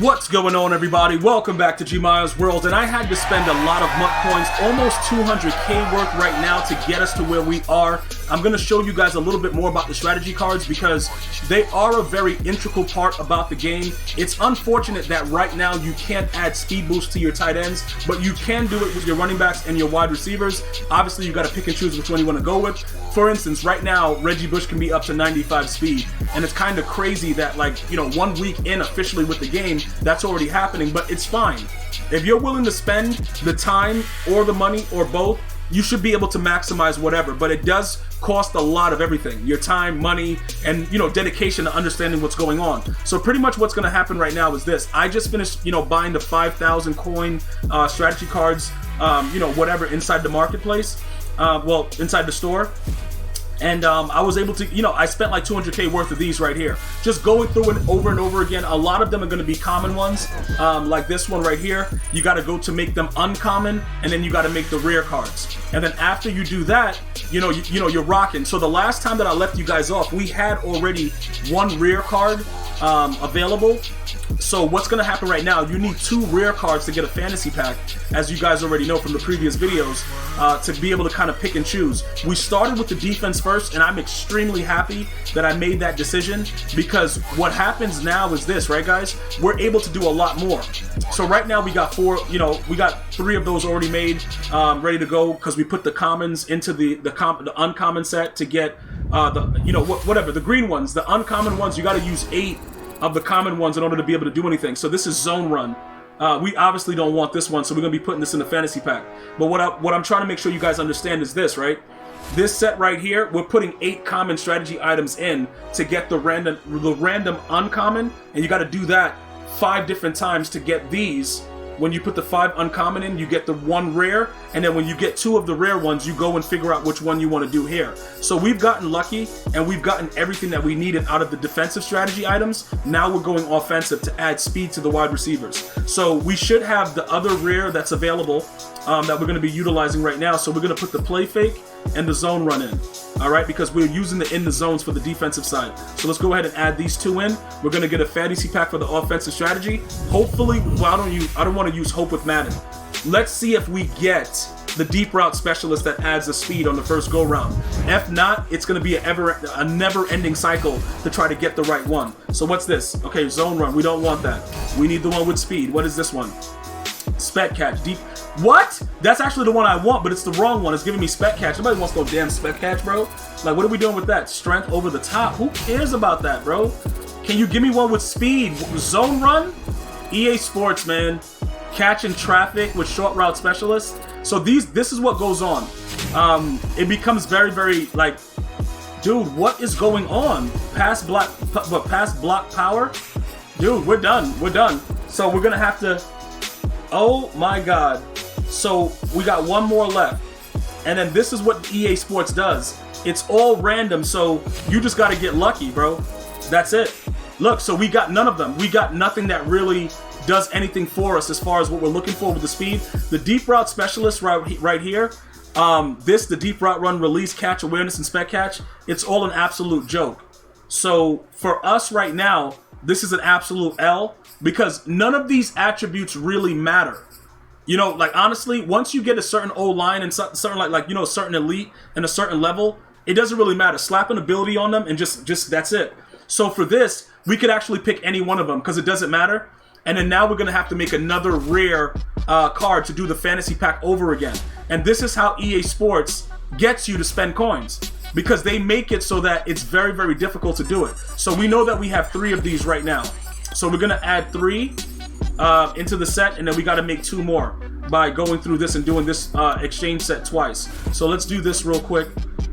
What's going on, everybody? Welcome back to GmiasWorld, and I had to spend a lot of Mutcoins, almost 200k worth right now to get us to where we are. I'm going to show you guys a little bit more about the strategy cards because they are a very integral part about the game. It's unfortunate that right now you can't add speed boost to your tight ends, but you can do it with your running backs and your wide receivers. Obviously, you got to pick and choose which one you want to go with. For instance, right now, Reggie Bush can be up to 95 speed, and it's kind of crazy that, like, you know, 1 week in officially with the game, that's already happening, but it's fine. If you're willing to spend the time or the money or both, you should be able to maximize whatever, but it does cost a lot of everything. Your time, money, and, you know, dedication to understanding what's going on. So pretty much what's going to happen right now is this. I just finished, you know, buying the 5,000 coin strategy cards, you know, whatever, inside the marketplace, well, inside the store. And I was able to, you know, I spent like 200k worth of these right here. Just going through it over and over again. A lot of them are going to be common ones, like this one right here. You got to go to make them uncommon, and then you got to make the rare cards. And then after you do that, you're rocking. So the last time that I left you guys off, we had already 1 rare card available. So what's going to happen right now, you need 2 rare cards to get a fantasy pack, as you guys already know from the previous videos, to be able to kind of pick and choose. We started with the defense first, and I'm extremely happy that I made that decision, because what happens now is this, right guys? We're able to do a lot more. So right now we got 4, you know, we got 3 of those already made, ready to go, because we put the commons into the uncommon set to get the, you know, whatever, the green ones. The uncommon ones, you got to use 8 of the common ones in order to be able to do anything. So this is zone run. We obviously don't want this one, so we're gonna be putting this in the fantasy pack. But what I'm trying to make sure you guys understand is this, right? This set right here, we're putting 8 common strategy items in to get the random uncommon, and you got to do that 5 different times to get these. When you put the 5 uncommon in, you get the 1 rare, and then when you get 2 of the rare ones, you go and figure out which one you want to do here. So we've gotten lucky, and we've gotten everything that we needed out of the defensive strategy items. Now we're going offensive to add speed to the wide receivers. So we should have the other rare that's available that we're going to be utilizing right now. So we're going to put the play fake and the zone run in, all right, because we're using the in the zones for the defensive side. So let's go ahead and add these 2 in. We're going to get a fantasy pack for the offensive strategy. Hopefully, well, I don't want to use hope with Madden. Let's see if we get the deep route specialist that adds the speed on the first go round. If not, it's going to be a never-ending cycle to try to get the right one. So what's this? Okay, zone run. We don't want that. We need the one with speed. What is this one? Spec catch. Deep. What? That's actually the one I want, but it's the wrong one. It's giving me spec catch. Nobody wants no damn spec catch, bro. Like, what are we doing with that? Strength over the top. Who cares about that, bro? Can you give me one with speed? Zone run? EA Sports, man. Catching traffic with short route specialists. So this is what goes on. It becomes very, very, like, dude, what is going on? Pass block power? Dude, we're done. We're done. So we're gonna have to. Oh my God. So we got 1 more left. And then this is what EA Sports does. It's all random, so you just got to get lucky, bro. That's it. Look, so we got none of them. We got nothing that really does anything for us as far as what we're looking for with the speed. The deep route specialist right here, the deep route run, release, catch, awareness, and spec catch, it's all an absolute joke. So for us right now, this is an absolute L, because none of these attributes really matter. You know, like, honestly, once you get a certain O-line and certain like, you know, a certain elite and a certain level, it doesn't really matter. Slap an ability on them and just that's it. So for this, we could actually pick any one of them because it doesn't matter. And then now we're going to have to make another rare card to do the fantasy pack over again. And this is how EA Sports gets you to spend coins, because they make it so that it's very, very difficult to do it. So we know that we have 3 of these right now. So we're going to add 3 into the set, and then we got to make 2 more by going through this and doing this exchange set twice. So let's do this real quick.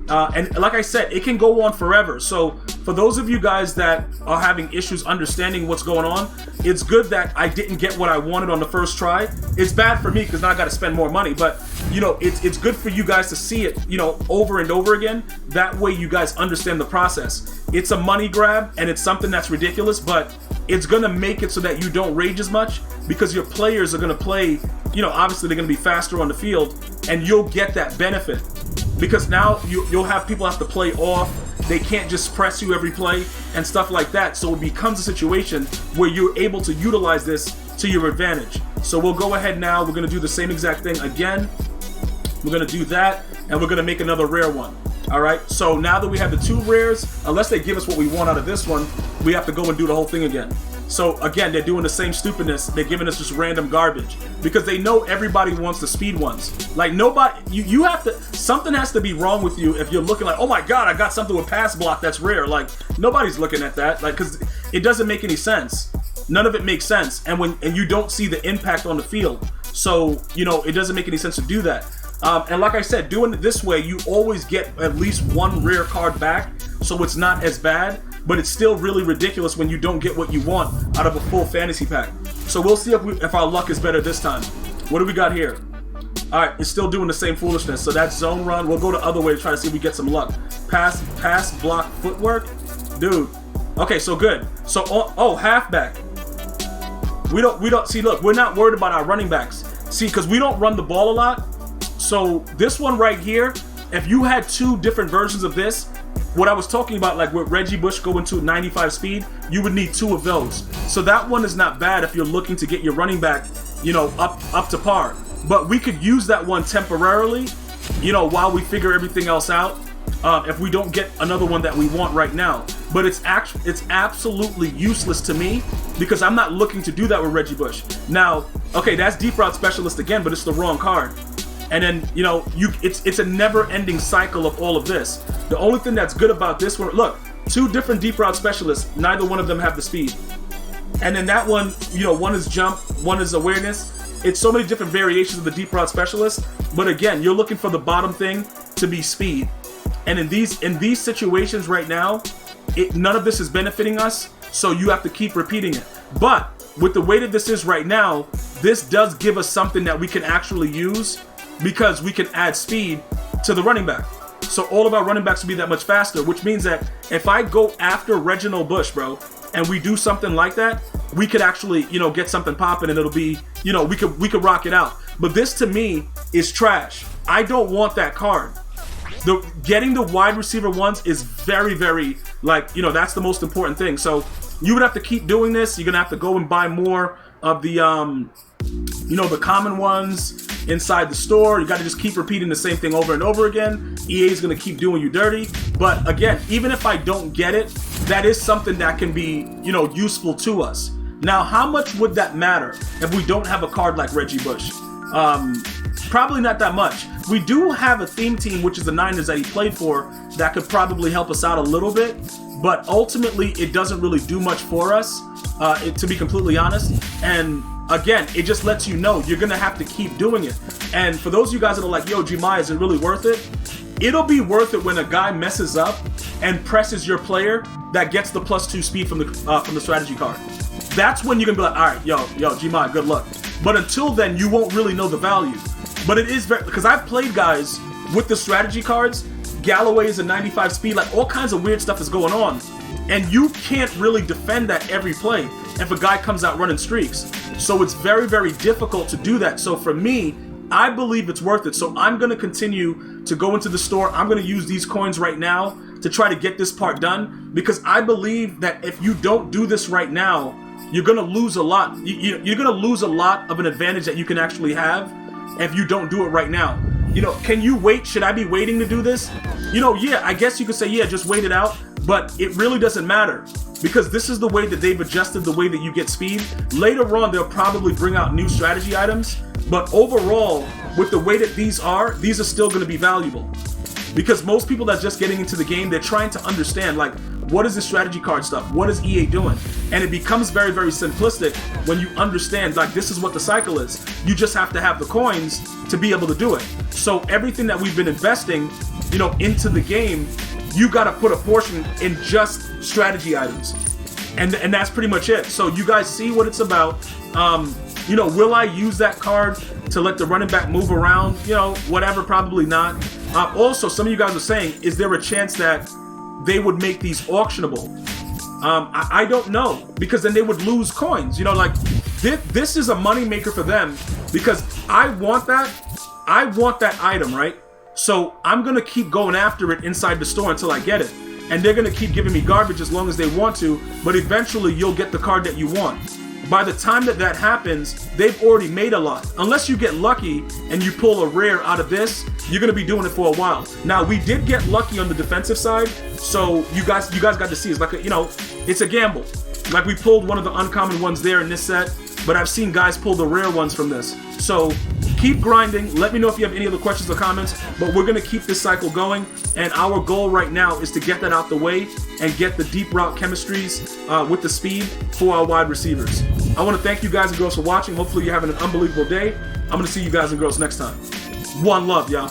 And like I said, it can go on forever. So for those of you guys that are having issues understanding what's going on, it's good that I didn't get what I wanted on the first try. It's bad for me because now I got to spend more money, but you know, it's good for you guys to see it, you know, over and over again. That way you guys understand the process. It's a money grab, and it's something that's ridiculous, but it's gonna make it so that you don't rage as much, because your players are gonna play, you know, obviously they're gonna be faster on the field, and you'll get that benefit. because now you'll have people have to play off. They can't just press you every play and stuff like that. So it becomes a situation where you're able to utilize this to your advantage. So we'll go ahead now. We're going to do the same exact thing again. We're going to do that, and we're going to make another rare one. All right. So now that we have the 2 rares, unless they give us what we want out of this one, we have to go and do the whole thing again. So again, they're doing the same stupidness. They're giving us just random garbage because they know everybody wants the speed ones. Like nobody, you have to, something has to be wrong with you if you're looking like, oh my God, I got something with pass block that's rare. Like nobody's looking at that, like, cause it doesn't make any sense. None of it makes sense. And you don't see the impact on the field. So, you know, it doesn't make any sense to do that. And like I said, doing it this way, you always get at least 1 rare card back. So it's not as bad. But it's still really ridiculous when you don't get what you want out of a full fantasy pack. So we'll see if our luck is better this time. What do we got here? All right, it's still doing the same foolishness. So that's zone run. We'll go the other way to try to see if we get some luck. Pass, block, footwork. Dude. Okay, so good. So, oh, halfback. We don't, see, look, we're not worried about our running backs. See, because we don't run the ball a lot. So this one right here, if you had 2 different versions of this, what I was talking about, like with Reggie Bush going to 95 speed, you would need 2 of those. So that one is not bad if you're looking to get your running back, you know, up to par. But we could use that one temporarily, you know, while we figure everything else out. If we don't get another one that we want right now. But it's absolutely useless to me because I'm not looking to do that with Reggie Bush. Now, okay, that's deep route specialist again, but it's the wrong card. And then, you know, it's a never-ending cycle of all of this. The only thing that's good about this one, look, 2 different deep route specialists, neither one of them have the speed. And then that one, you know, one is jump, one is awareness. It's so many different variations of the deep route specialist. But again, you're looking for the bottom thing to be speed. And in these situations right now, none of this is benefiting us, so you have to keep repeating it. But with the way that this is right now, this does give us something that we can actually use because we can add speed to the running back. So all of our running backs will be that much faster, which means that if I go after Reginald Bush, bro, and we do something like that, we could actually, you know, get something popping and it'll be, you know, we could rock it out. But this to me is trash. I don't want that card. Getting the wide receiver ones is very, very, like, you know, that's the most important thing. So you would have to keep doing this. You're gonna have to go and buy more of the, you know, the common ones inside the store. You got to just keep repeating the same thing over and over again. EA is going to keep doing you dirty. But again, even if I don't get it, that is something that can be, you know, useful to us. Now, how much would that matter if we don't have a card like Reggie Bush? Probably not that much. We do have a theme team, which is the Niners that he played for, that could probably help us out a little bit. But ultimately, it doesn't really do much for us, to be completely honest. And again, it just lets you know you're going to have to keep doing it. And for those of you guys that are like, yo, Gmia, is it really worth it? It'll be worth it when a guy messes up and presses your player that gets the +2 speed from the strategy card. That's when you're going to be like, all right, yo, Gmia, good luck. But until then, you won't really know the value. But it is very, because I've played guys with the strategy cards, Galloway is a 95 speed, like all kinds of weird stuff is going on. And you can't really defend that every play if a guy comes out running streaks. So it's very, very difficult to do that. So for me, I believe it's worth it. So I'm going to continue to go into the store. I'm going to use these coins right now to try to get this part done, because I believe that if you don't do this right now, you're going to lose a lot. You're going to lose a lot of an advantage that you can actually have if you don't do it right now. You know, can you wait? Should I be waiting to do this? You know, yeah, I guess you could say, yeah, just wait it out. But it really doesn't matter, because this is the way that they've adjusted the way that you get speed. Later on, they'll probably bring out new strategy items. But overall, with the way that these are still going to be valuable. Because most people that's just getting into the game, they're trying to understand, like, what is the strategy card stuff? What is EA doing? And it becomes very, very simplistic when you understand, like, this is what the cycle is. You just have to have the coins to be able to do it. So everything that we've been investing, you know, into the game, you got to put a portion in just strategy items. And that's pretty much it. So you guys see what it's about. You know, will I use that card to let the running back move around? You know, whatever, probably not. Also, some of you guys are saying, is there a chance that they would make these auctionable? I don't know, because then they would lose coins. You know, like, this is a money maker for them, because I want that item, right? So I'm going to keep going after it inside the store until I get it. And they're going to keep giving me garbage as long as they want to, but eventually you'll get the card that you want. By the time that that happens, they've already made a lot. Unless you get lucky and you pull a rare out of this, you're going to be doing it for a while. Now, we did get lucky on the defensive side, so you guys got to see. It's like, it's a gamble. Like, we pulled one of the uncommon ones there in this set, but I've seen guys pull the rare ones from this. So keep grinding. Let me know if you have any other questions or comments, but we're going to keep this cycle going, and our goal right now is to get that out the way and get the deep route chemistries with the speed for our wide receivers. I want to thank you guys and girls for watching. Hopefully you're having an unbelievable day. I'm going to see you guys and girls next time. One love, y'all.